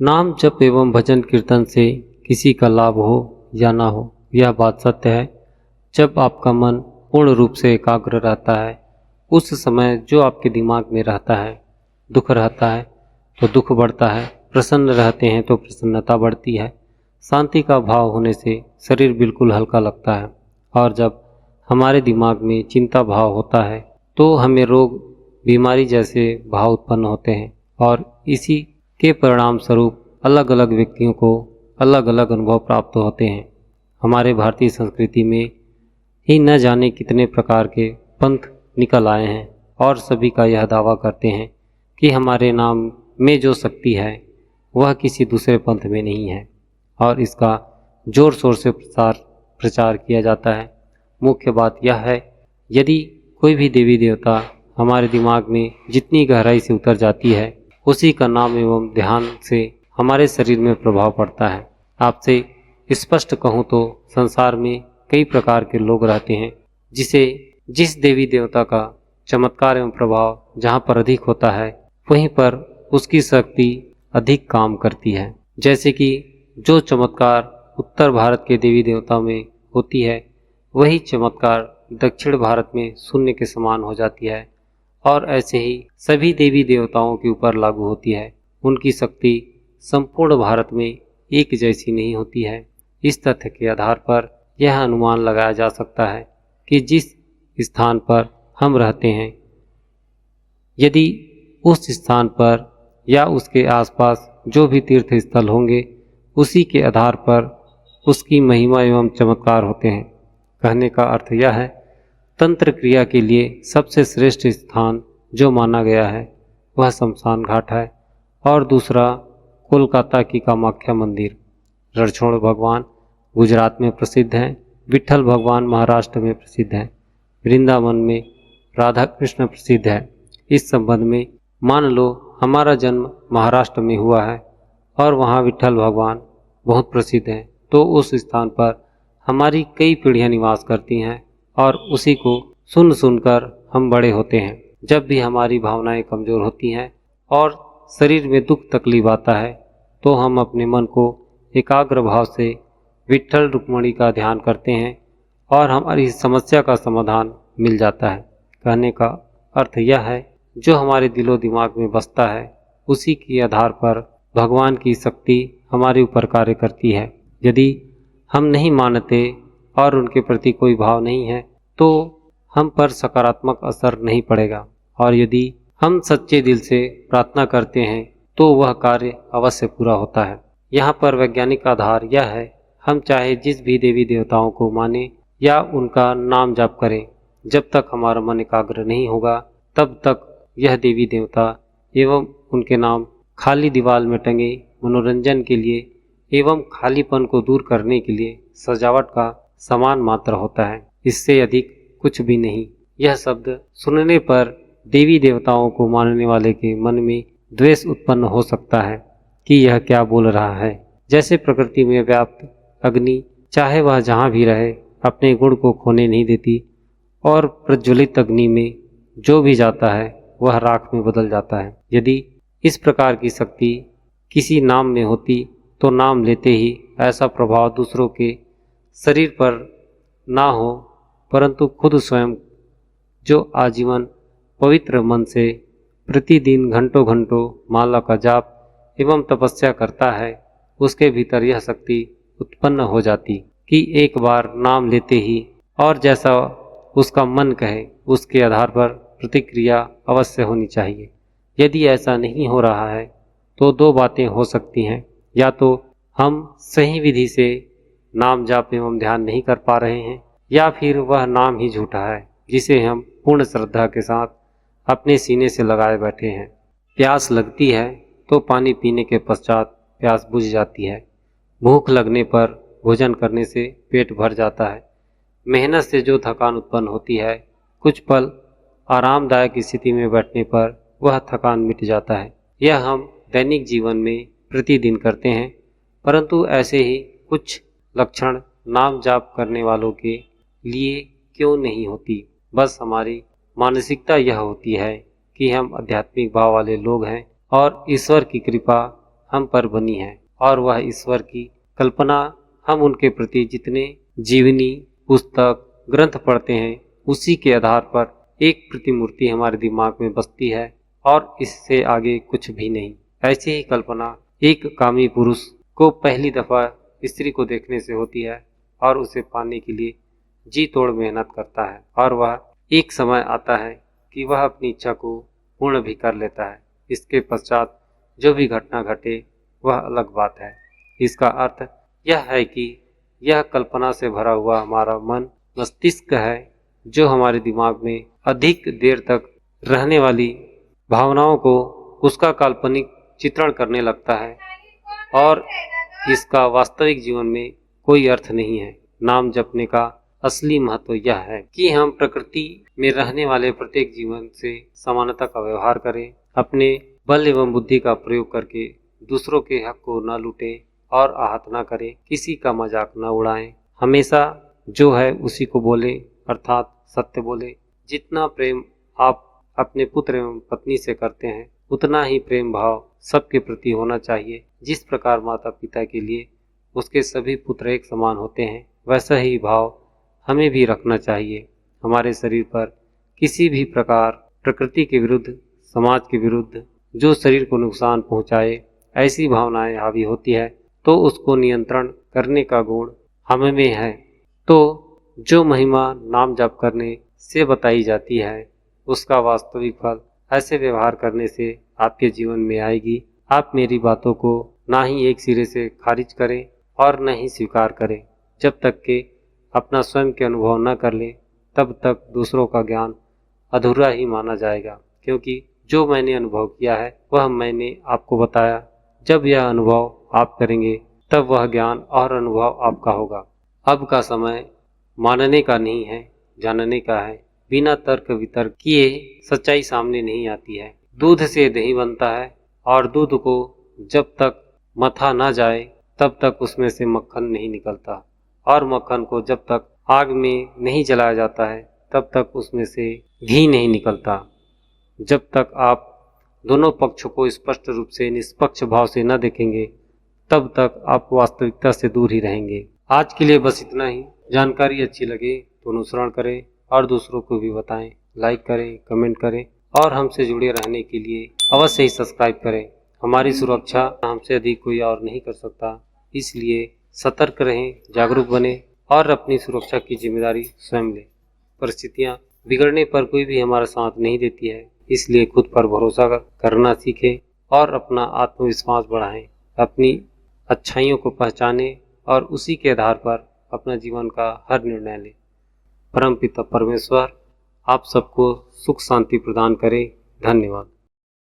नाम जप एवं भजन कीर्तन से किसी का लाभ हो या ना हो, यह बात सत्य है। जब आपका मन पूर्ण रूप से एकाग्र रहता है, उस समय जो आपके दिमाग में रहता है, दुख रहता है तो दुख बढ़ता है, प्रसन्न रहते हैं तो प्रसन्नता बढ़ती है। शांति का भाव होने से शरीर बिल्कुल हल्का लगता है, और जब हमारे दिमाग में चिंता भाव होता है तो हमें रोग बीमारी जैसे भाव उत्पन्न होते हैं, और इसी के परिणाम स्वरूप अलग अलग व्यक्तियों को अलग अलग अनुभव प्राप्त होते हैं। हमारे भारतीय संस्कृति में ही न जाने कितने प्रकार के पंथ निकल आए हैं, और सभी का यह दावा करते हैं कि हमारे नाम में जो शक्ति है वह किसी दूसरे पंथ में नहीं है, और इसका जोर शोर से प्रचार किया जाता है। मुख्य बात यह है, यदि कोई भी देवी देवता हमारे दिमाग में जितनी गहराई से उतर जाती है, उसी का नाम एवं ध्यान से हमारे शरीर में प्रभाव पड़ता है। आपसे स्पष्ट कहूँ तो संसार में कई प्रकार के लोग रहते हैं, जिस देवी देवता का चमत्कार एवं प्रभाव जहाँ पर अधिक होता है, वहीं पर उसकी शक्ति अधिक काम करती है। जैसे कि जो चमत्कार उत्तर भारत के देवी देवता में होती है, वही चमत्कार दक्षिण भारत में शून्य के समान हो जाती है, और ऐसे ही सभी देवी देवताओं के ऊपर लागू होती है। उनकी शक्ति संपूर्ण भारत में एक जैसी नहीं होती है। इस तथ्य के आधार पर यह अनुमान लगाया जा सकता है कि जिस स्थान पर हम रहते हैं, यदि उस स्थान पर या उसके आसपास जो भी तीर्थ स्थल होंगे, उसी के आधार पर उसकी महिमा एवं चमत्कार होते हैं। कहने का अर्थ यह है, तंत्र क्रिया के लिए सबसे श्रेष्ठ स्थान जो माना गया है वह शमशान घाट है, और दूसरा कोलकाता की कामाख्या मंदिर। रणछोड़ भगवान गुजरात में प्रसिद्ध हैं, विट्ठल भगवान महाराष्ट्र में प्रसिद्ध हैं, वृंदावन में राधा कृष्ण प्रसिद्ध है। इस संबंध में मान लो हमारा जन्म महाराष्ट्र में हुआ है और वहाँ विट्ठल भगवान बहुत प्रसिद्ध हैं, तो उस स्थान पर हमारी कई पीढ़ियाँ निवास करती हैं, और उसी को सुन सुनकर हम बड़े होते हैं। जब भी हमारी भावनाएं कमज़ोर होती हैं और शरीर में दुख तकलीफ आता है, तो हम अपने मन को एकाग्र भाव से विट्ठल रुक्मिणी का ध्यान करते हैं, और हमारी समस्या का समाधान मिल जाता है। कहने का अर्थ यह है, जो हमारे दिलो दिमाग में बसता है, उसी के आधार पर भगवान की शक्ति हमारे ऊपर कार्य करती है। यदि हम नहीं मानते और उनके प्रति कोई भाव नहीं है, तो हम पर सकारात्मक असर नहीं पड़ेगा, और यदि हम सच्चे दिल से प्रार्थना करते हैं तो वह कार्य अवश्य पूरा होता है। यहाँ पर वैज्ञानिक आधार यह है, हम चाहे जिस भी देवी देवताओं को माने या उनका नाम जाप करें, जब तक हमारा मन एकाग्र नहीं होगा, तब तक यह देवी देवता एवं उनके नाम खाली दीवार में टंगे मनोरंजन के लिए एवं खालीपन को दूर करने के लिए सजावट का समान मात्र होता है, इससे अधिक कुछ भी नहीं। यह शब्द सुनने पर देवी देवताओं को मानने वाले के मन में द्वेष उत्पन्न हो सकता है कि यह क्या बोल रहा है। जैसे प्रकृति में व्याप्त अग्नि, चाहे वह जहाँ भी रहे, अपने गुण को खोने नहीं देती, और प्रज्वलित अग्नि में जो भी जाता है वह राख में बदल जाता है। यदि इस प्रकार की शक्ति किसी नाम में होती, तो नाम लेते ही ऐसा प्रभाव दूसरों के शरीर पर ना हो, परंतु खुद स्वयं जो आजीवन पवित्र मन से प्रतिदिन घंटों घंटों माला का जाप एवं तपस्या करता है, उसके भीतर यह शक्ति उत्पन्न हो जाती कि एक बार नाम लेते ही और जैसा उसका मन कहे, उसके आधार पर प्रतिक्रिया अवश्य होनी चाहिए। यदि ऐसा नहीं हो रहा है, तो दो बातें हो सकती हैं, या तो हम सही विधि से नाम जाप एवं ध्यान नहीं कर पा रहे हैं, या फिर वह नाम ही झूठा है जिसे हम पूर्ण श्रद्धा के साथ अपने सीने से लगाए बैठे हैं। प्यास लगती है तो पानी पीने के पश्चात प्यास बुझ जाती है। भूख लगने पर भोजन करने से पेट भर जाता है। मेहनत से जो थकान उत्पन्न होती है, कुछ पल आरामदायक स्थिति में बैठने पर वह थकान मिट जाता है। यह हम दैनिक जीवन में प्रतिदिन करते हैं, परंतु ऐसे ही कुछ लक्षण नाम जाप करने वालों के लिए क्यों नहीं होती। बस हमारी मानसिकता यह होती है कि हम आध्यात्मिक भाव वाले लोग हैं, और ईश्वर की कृपा हम पर बनी है और वह ईश्वर की कल्पना हम उनके प्रति जितने जीवनी पुस्तक ग्रंथ पढ़ते हैं उसी के आधार पर एक प्रतिमूर्ति हमारे दिमाग में बसती है और इससे आगे कुछ भी नहीं। ऐसी ही कल्पना एक कामी पुरुष को पहली दफा स्त्री को देखने से होती है और उसे पाने के लिए जी तोड़ मेहनत करता है और वह एक समय आता है कि वह अपनी इच्छा को पूर्ण भी कर लेता है। इसके पश्चात जो भी घटना घटे वह अलग बात है। इसका अर्थ यह है कि यह कल्पना से भरा हुआ हमारा मन मस्तिष्क है जो हमारे दिमाग में अधिक देर तक रहने वाली भावनाओं को उसका काल्पनिक चित्रण करने लगता है और इसका वास्तविक जीवन में कोई अर्थ नहीं है। नाम जपने का असली महत्व यह है कि हम प्रकृति में रहने वाले प्रत्येक जीवन से समानता का व्यवहार करें, अपने बल एवं बुद्धि का प्रयोग करके दूसरों के हक को न लूटें और आहत न करें, किसी का मजाक न उड़ाएं, हमेशा जो है उसी को बोलें अर्थात सत्य बोलें। जितना प्रेम आप अपने पुत्र एवं पत्नी से करते हैं उतना ही प्रेम भाव सबके प्रति होना चाहिए। जिस प्रकार माता पिता के लिए उसके सभी पुत्र एक समान होते हैं वैसा ही भाव हमें भी रखना चाहिए। हमारे शरीर पर किसी भी प्रकार प्रकृति के विरुद्ध समाज के विरुद्ध जो शरीर को नुकसान पहुंचाए ऐसी भावनाएं हावी होती है तो उसको नियंत्रण करने का गुण हमें में है। तो जो महिमा नाम जप करने से बताई जाती है उसका वास्तविक फल ऐसे व्यवहार करने से आपके जीवन में आएगी। आप मेरी बातों को ना ही एक सिरे से खारिज करें और न ही स्वीकार करें। जब तक कि अपना स्वयं के अनुभव न कर लें तब तक दूसरों का ज्ञान अधूरा ही माना जाएगा, क्योंकि जो मैंने अनुभव किया है वह मैंने आपको बताया। जब यह अनुभव आप करेंगे तब वह ज्ञान और अनुभव आपका होगा। अब का समय मानने का नहीं है, जानने का है। बिना तर्क वितर्क किए सच्चाई सामने नहीं आती है। दूध से दही बनता है और दूध को जब तक मथा ना जाए तब तक उसमें से मक्खन नहीं निकलता और मक्खन को जब तक आग में नहीं जलाया जाता है तब तक उसमें से घी नहीं निकलता। जब तक आप दोनों पक्षों को स्पष्ट रूप से निष्पक्ष भाव से न देखेंगे तब तक आप वास्तविकता से दूर ही रहेंगे। आज के लिए बस इतना ही। जानकारी अच्छी लगे तो अनुसरण करें और दूसरों को भी बताएं, लाइक करें, कमेंट करें और हमसे जुड़े रहने के लिए अवश्य ही सब्सक्राइब करें। हमारी सुरक्षा हमसे अधिक कोई और नहीं कर सकता, इसलिए सतर्क रहें, जागरूक बने और अपनी सुरक्षा की जिम्मेदारी स्वयं लें। परिस्थितियाँ बिगड़ने पर कोई भी हमारा साथ नहीं देती है, इसलिए खुद पर भरोसा करना सीखें और अपना आत्मविश्वास बढ़ाएं। अपनी अच्छाइयों को पहचानें और उसी के आधार पर अपना जीवन का हर निर्णय लें। परमपिता परमेश्वर आप सबको सुख शांति प्रदान करें। धन्यवाद।